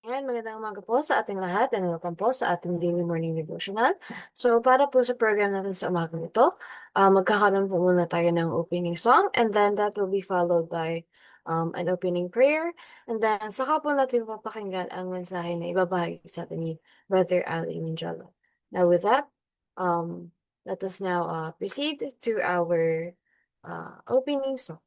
Ayan, magandang umaga po sa ating lahat and welcome po sa ating daily morning devotional. So, para po sa program natin sa umagang ito, magkakaroon po muna tayo ng opening song and then that will be followed by an opening prayer and then saka po natin papakinggan ang mensahe na ibabahagi sa atin ni Brother Ali Minjalo. Now with that, let us now proceed to our opening song.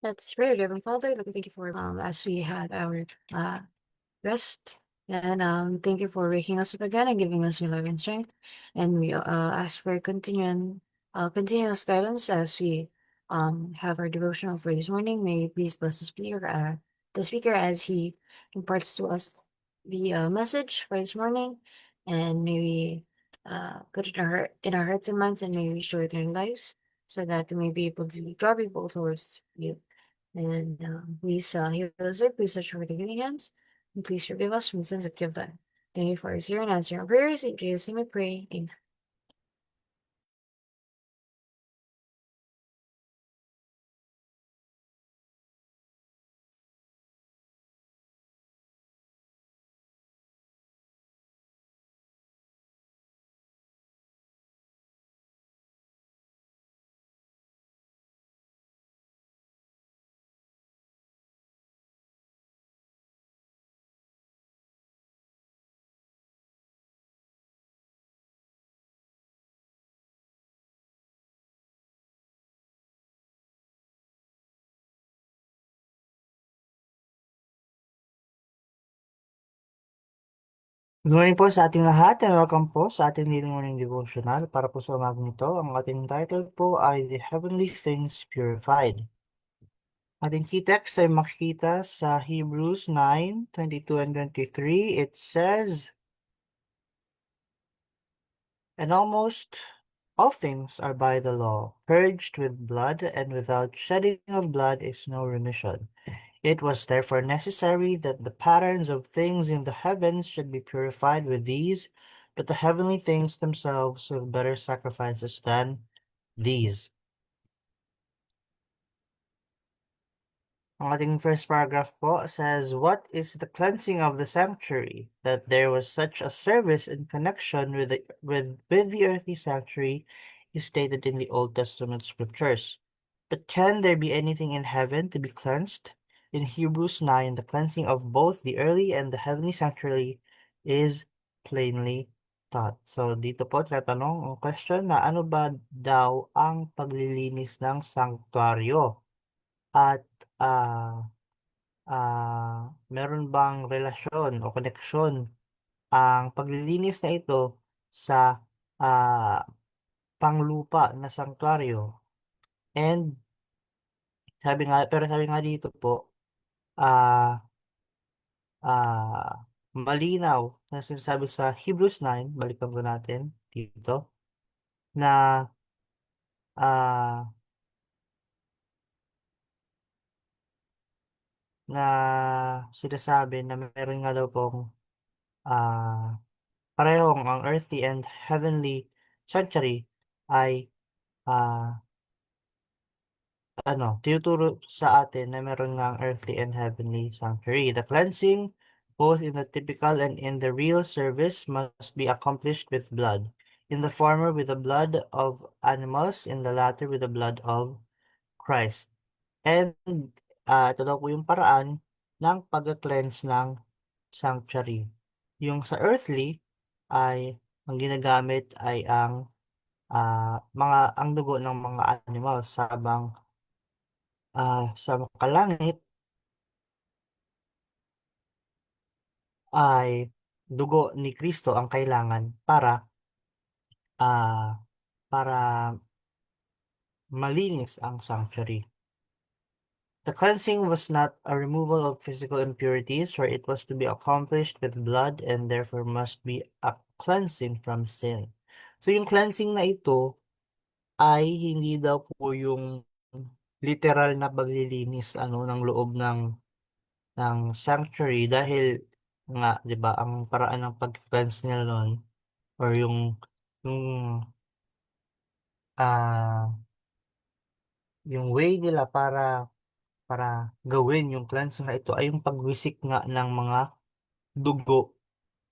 That's great, Heavenly Father. Lord, thank you for as we had our uh rest. And thank you for waking us up again and giving us your love and strength. And we ask for continuous guidance as we have our devotional for this morning. May you please bless the speaker as he imparts to us the message for this morning, and may we put it in our hearts and minds, and may we show it in our lives, so that we may be able to draw people towards you. And please heal us, Lord. Please touch our healing hands. And please forgive us from the sins that we have done. Thank you for our hearing and answering our prayers. In Jesus' name we pray. Amen. Good morning po sa ating lahat and welcome po sa ating daily morning devotional. Para po sa umagang ito, ang ating title po ay The Heavenly Things Purified. Ating key text ay makikita sa Hebrews 9:22 and 23. It says, "And almost all things are by the law, purged with blood, and without shedding of blood is no remission. It was therefore necessary that the patterns of things in the heavens should be purified with these, but the heavenly things themselves with better sacrifices than these." Ang ating first paragraph po says, "What is the cleansing of the sanctuary? That there was such a service in connection with the earthly sanctuary is stated in the Old Testament scriptures. But can there be anything in heaven to be cleansed? In Hebrews 9, the cleansing of both the early and the heavenly sanctuary is plainly taught." So dito po tinatanong ang question na ano ba daw ang paglilinis ng sanktuaryo? At ah meron bang relasyon o koneksyon ang paglilinis na ito sa ah, panglupa na sanktuaryo? And sabi nga dito po, ah, malinaw na sinasabi sa Hebrews 9, balikan po natin dito, na ah, na sinasabi na meron nga daw pong ah, parehong ang earthly and heavenly sanctuary ay ah, tinuturo sa atin na meron ngang earthly and heavenly sanctuary. The cleansing, both in the typical and in the real service, must be accomplished with blood. In the former, with the blood of animals, in the latter, with the blood of Christ. And ito daw po yung paraan ng pag-cleanse ng sanctuary. Yung sa earthly ay ang ginagamit ay ang dugo ng mga animals, sabang sa makalangit ay dugo ni Kristo ang kailangan ah, para malinis ang sanctuary. The cleansing was not a removal of physical impurities, for it was to be accomplished with blood and therefore must be a cleansing from sin. So yung cleansing na ito ay hindi daw po yung literal na paglilinis ng loob ng sanctuary, dahil nga 'di ba ang paraan ng pag-cleanse nila nun or yung ah yung way nila para gawin yung cleanse na ito ay yung pagwisik nga ng mga dugo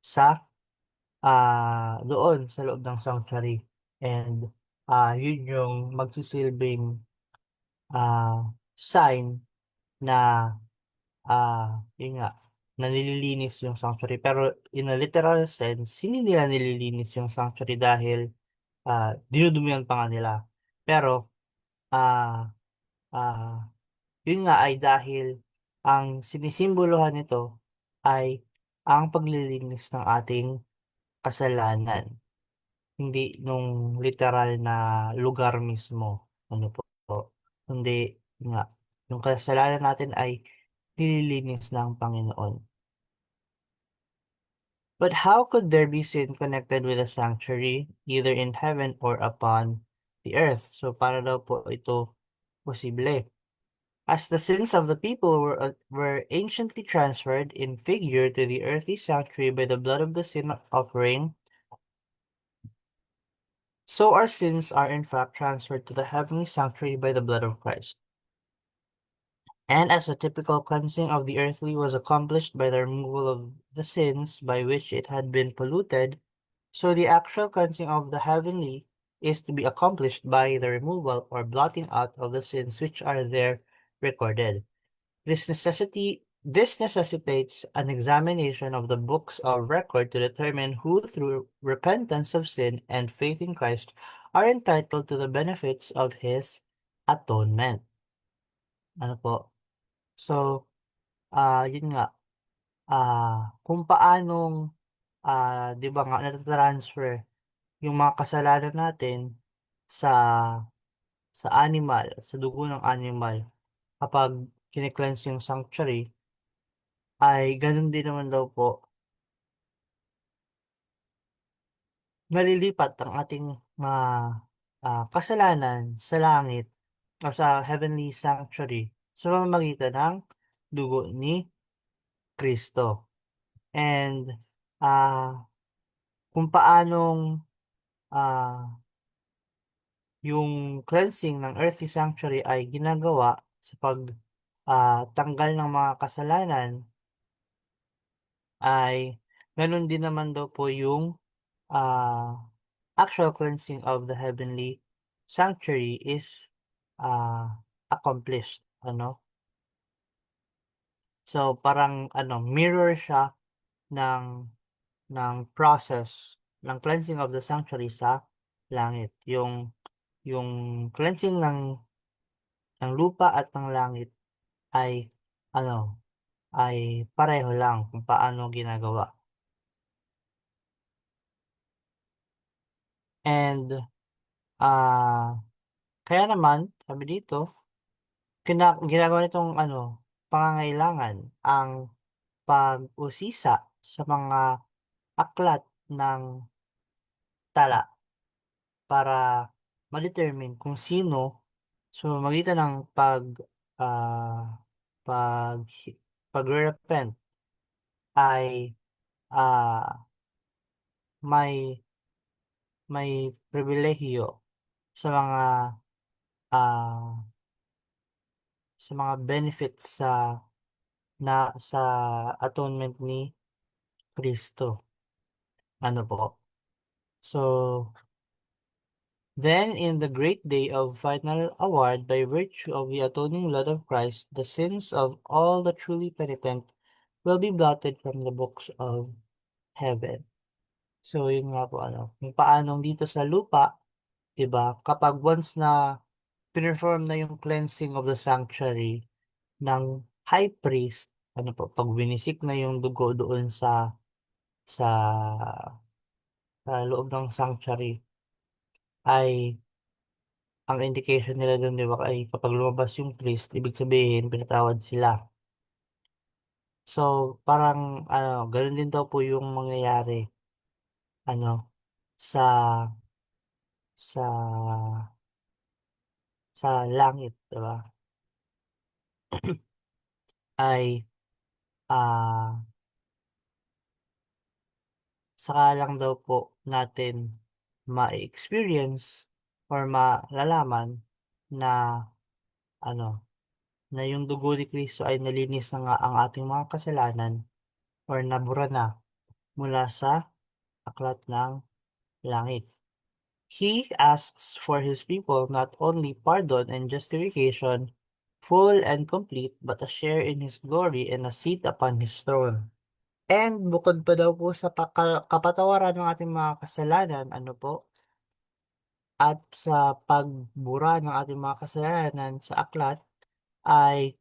sa doon sa loob ng sanctuary. And yun yung magsisilbing sign na yun nga, na nililinis yung sanctuary. Pero in a literal sense, hindi nila nililinis yung sanctuary dahil dinudumihan pa nga nila. Pero ah ah yun nga ay dahil ang sinisimbolohan nito ay ang paglilinis ng ating kasalanan, hindi nung literal na lugar mismo. Ano po, kundi nga, yung kasalanan natin ay nililinis ng Panginoon. But how could there be sin connected with a sanctuary, either in heaven or upon the earth? So, para daw po ito posible. As the sins of the people were anciently transferred in figure to the earthly sanctuary by the blood of the sin offering, so our sins are in fact transferred to the heavenly sanctuary by the blood of Christ. And as the typical cleansing of the earthly was accomplished by the removal of the sins by which it had been polluted, so the actual cleansing of the heavenly is to be accomplished by the removal or blotting out of the sins which are there recorded. This necessitates an examination of the books of record to determine who, through repentance of sin and faith in Christ, are entitled to the benefits of His atonement. Ano po? So, yun nga, kung paanong 'di ba nga nata-transfer yung mga kasalanan natin sa animal, sa dugo ng animal kapag kine-cleanse yung sanctuary ay gano'n din naman daw po nalilipat ang ating mga, kasalanan sa langit o sa heavenly sanctuary sa pamamagitan ng dugo ni Kristo. And, kung paanong, ah, yung cleansing ng earthly sanctuary ay ginagawa sa tanggal ng mga kasalanan ay gano'n din naman daw po yung, actual cleansing of the heavenly sanctuary is, accomplished, ano. So, parang ano, mirror siya ng process ng cleansing of the sanctuary sa langit. Yung cleansing ng lupa at ng langit ay ano, ay pareho lang kung paano ginagawa. And, kaya naman sabi dito, ginagawa nitong ano, pangangailangan ang pag-usisa sa mga aklat ng tala para ma-determine kung sino sa pamamagitan ng ah, pag pagre-repent ay, ah, may pribilehiyo sa ah, benefits sa atonement ni Kristo, ano po. So, then in the great day of final award, by virtue of the atoning blood of Christ, the sins of all the truly penitent will be blotted from the books of heaven. So, yun nga po ano, kung paanong dito sa lupa, 'di ba, kapag once na pinerform na yung cleansing of the sanctuary ng high priest, ano po, 'pag winisik na yung dugo doon sa loob ng sanctuary ay ang indication nila dun 'di ba ay kapag lumabas yung priest ibig sabihin pinatawad sila. So, parang ano, ganun din daw po yung mangyayari ano, sa sa langit 'di ba? Ay, ah, saka lang daw po natin ma-e-experience or malalaman na ano, na yung dugo ni Kristo ay nalinis na nga ang ating mga kasalanan or nabura na mula sa aklat ng langit. He asks for his people not only pardon and justification, full and complete, but a share in his glory and a seat upon his throne. And bukod pa daw po sa kapatawaran ng ating mga kasalanan, ano po, at sa pagbura ng ating mga kasalanan sa aklat, ay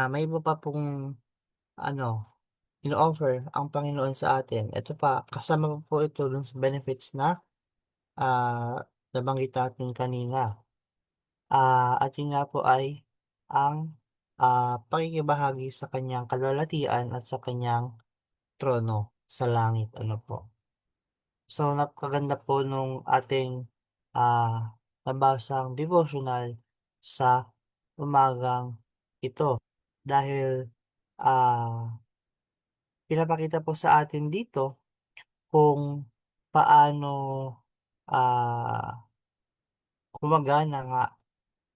may iba pa pong ano, ino-offer ang Panginoon sa atin. Ito pa, kasama pa po ito dun sa benefits na nabanggit natin kanina. At yun nga po ay ang pakikibahagi sa kanyang kaluwalhatian at sa kanyang trono sa langit, ano po. So, napakaganda po nung ating nabasang devotional sa umagang ito dahil pinapakita po sa atin dito kung paano ah, gumagana nga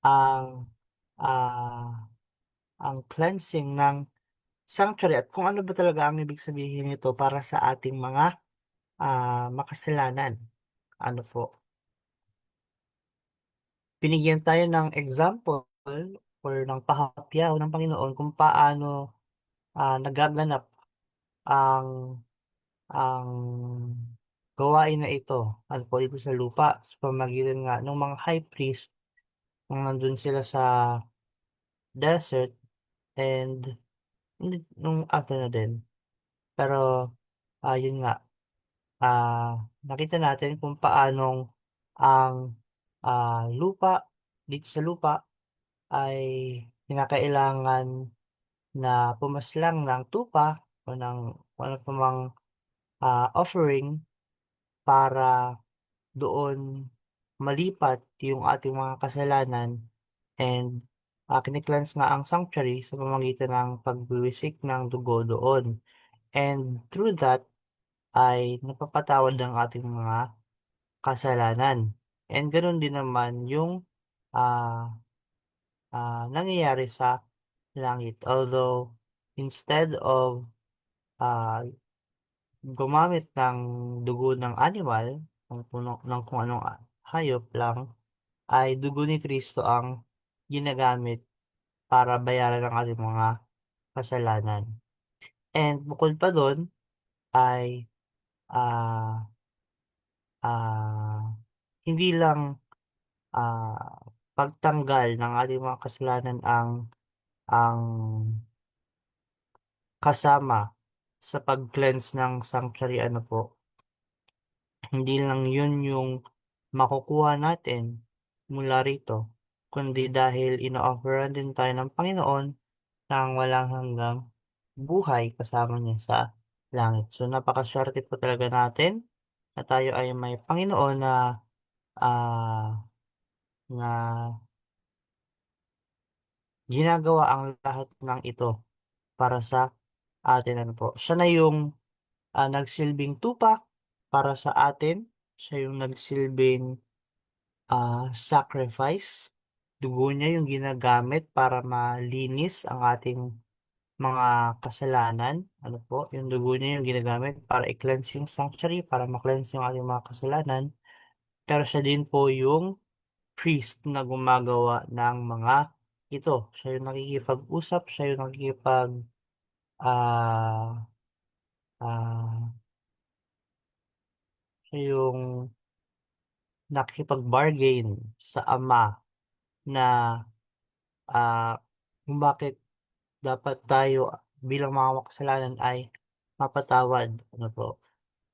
ang ah, cleansing ng sanctuary at kung ano ba talaga ang ibig sabihin nito para sa ating mga makasalanan. Ano po, binigyan tayo ng example or ng pahapyaw ng Panginoon kung paano nagaganap ang ang gawain na ito, ano po, dito sa lupa sa pamamagitan nga ng mga high priest nung nandun sila sa desert and hindi nung after na din. Pero yun nga, nakita natin kung paanong ang, lupa dito sa lupa ay kinakailangan na pumaslang ng tupa o ng kung ano pa mang, offering para doon malipat yung ating mga kasalanan and, kine-cleanse nga ang sanctuary sa pamamagitan ng pagwiwisik ng dugo doon. And through that ay napapatawad ang ating mga kasalanan. And gano'n din naman yung, ah, nangyayari sa langit. Although instead of, ah, gumamit ng dugo ng animal, ng kung anong, hayop lang, ay dugo ni Kristo ang ginagamit para bayaran ang ating mga kasalanan. And bukod pa dun ay, ah, ah, hindi lang, pagtanggal ng ating mga kasalanan ang kasama sa pag-cleanse ng sanctuary ano po, hindi lang yun yung makukuha natin mula rito, kundi dahil ino-offeran din tayo ng Panginoon ng walang hanggang buhay kasama niya sa langit. So napakaswerte po talaga natin na tayo ay may Panginoon ah, na ginagawa ang lahat ng ito para sa atin ano po. Siya na yung, nagsilbing tupa para sa atin, siya yung nagsilbing, sacrifice. Dugo niya yung ginagamit para malinis ang ating mga kasalanan. Ano po, yung dugo niya yung ginagamit para i-cleanse yung sanctuary, para ma-cleanse yung ating mga kasalanan. Pero siya din po yung priest na gumagawa ng mga ito. Siya yung nakikipag-usap, siya yung ah, ah, siya yung nakikipag-bargain sa Ama na, ah, kung bakit dapat tayo bilang mga makasalanan ay mapatawad, ano po.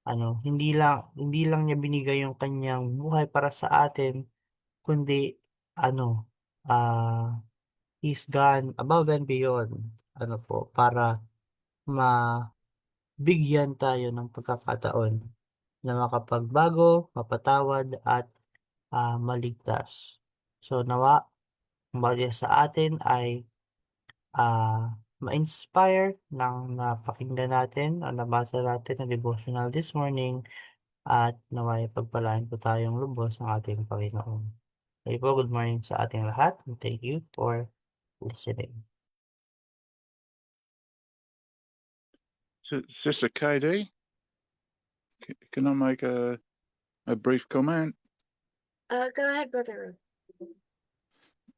Hindi lang niya binigay yung kanyang buhay para sa atin, kundi ano, he's gone above and beyond, ano po, para mabigyan tayo ng pagkakataon na makapagbago, mapatawad at, maligtas. So nawa ang bawat sa atin ay, ma-inspire ng napakinggan natin o nabasa natin na devotional this morning at nawa'y pagpalain po tayong lubos ng ating Panginoon. Okay po, good morning sa ating lahat and thank you for listening. Sister KD, can I make a brief comment? Go ahead, Brother.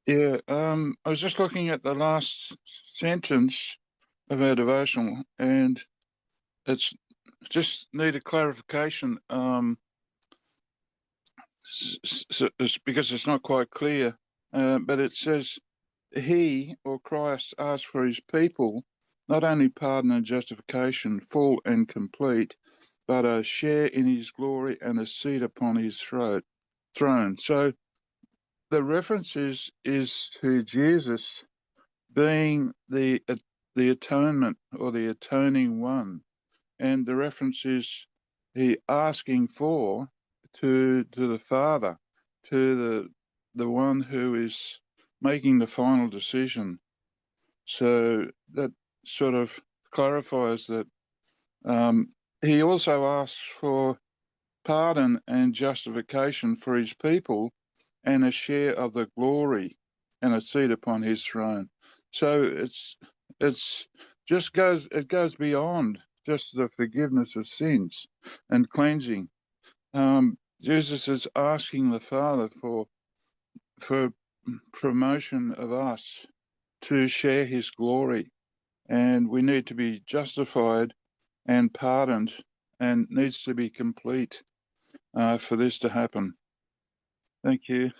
Yeah, I was just looking at the last sentence of our devotional, and it's just need a clarification. It's because it's not quite clear, but it says he or Christ asked for his people not only pardon and justification, full and complete, but a share in his glory and a seat upon his throne. So the reference is to Jesus being the atonement or the atoning one, and the reference is he asking for to the Father, to the one who is making the final decision. So that sort of clarifies that he also asks for pardon and justification for his people and a share of the glory and a seat upon his throne. So it goes beyond just the forgiveness of sins and cleansing. Jesus is asking the Father for promotion of us to share his glory, and we need to be justified and pardoned and needs to be complete for this to happen. Thank you.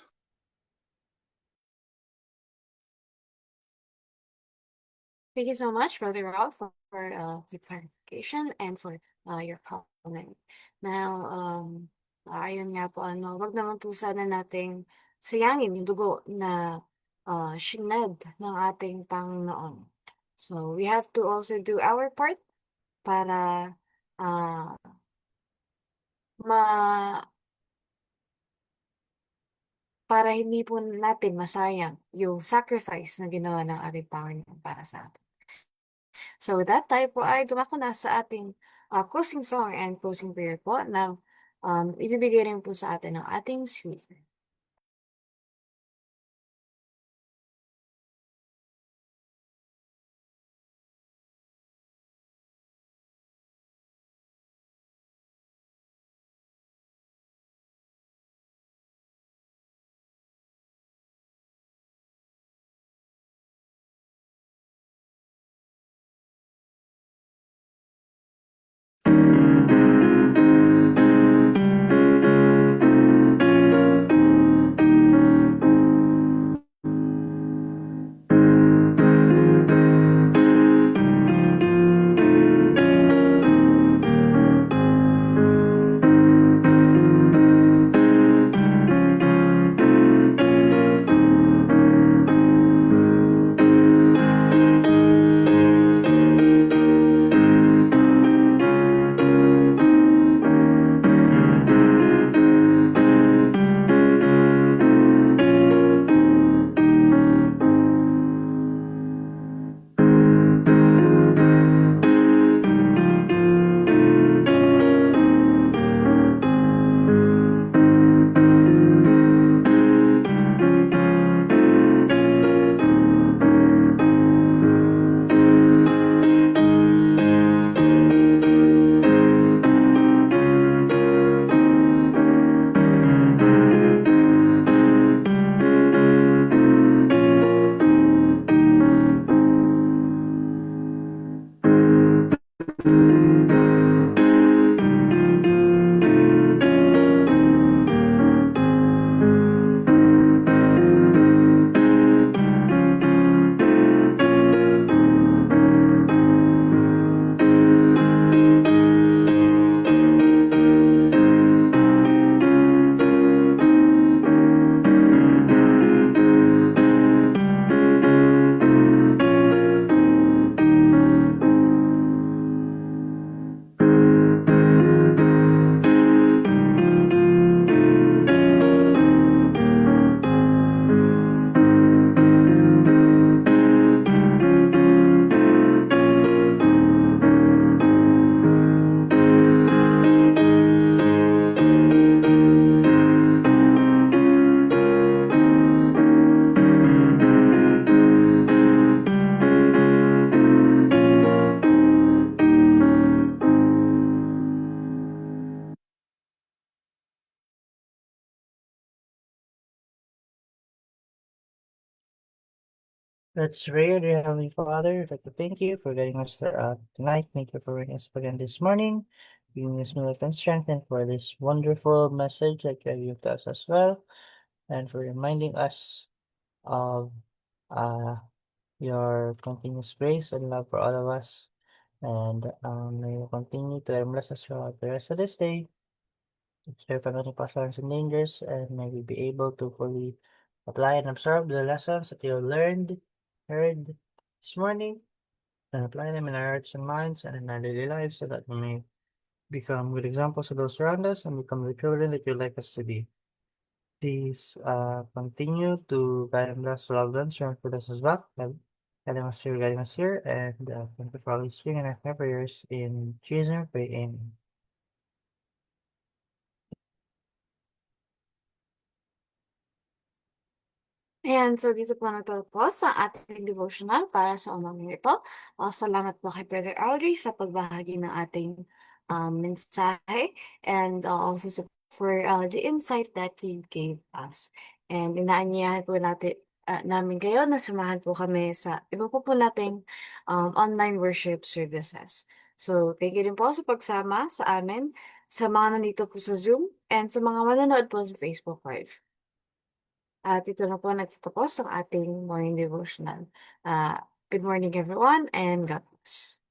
Thank you so much, Brother Ralph, for the clarification and for your comment. Now, ayun nga po, wag naman po sana nating sayangin yung dugo na shined ng ating Panginoon. So, we have to also do our part para ah, ma para hindi po natin masayang yung sacrifice na ginawa ng ating Panginoon para sa atin. So with that, tayo po ay dumako na sa ating closing song and closing prayer po na ibibigay rin po sa atin ng ating speaker. Let's pray. Dear Heavenly Father, I'd like to thank you for getting us tonight. Thank you for bringing us up again this morning, giving us new life and strength, and for this wonderful message that you have given to us as well, and for reminding us of uh, your continuous grace and love for all of us. And may you continue to bless us throughout the rest of this day. Spare from any possibilities and dangers, and may we be able to fully apply and absorb the lessons that you heard this morning, and apply them in our hearts and minds and in our daily lives so that we may become good examples to those around us and become the children that you'd like us to be. Please continue to guide and bless the loved ones who with us as well. Guiding us here, and thank you for all these spring and after prayers in Jesus' name, we pray. Amen. Ayan, so dito po natapos ang ating devotional para sa umagang ito. Salamat po kay Brother Audrey sa pagbahagi ng ating mensahe and also for the insight that he gave us. And inaanyayahan po namin kayo na samahan po kami sa iba po nating online worship services. So, thank you din po sa pagsama sa amin, sa mga nandito po sa Zoom, and sa mga manonood po sa Facebook Live. At ito na po nagtatapos ang ating morning devotional. Good morning everyone and God bless.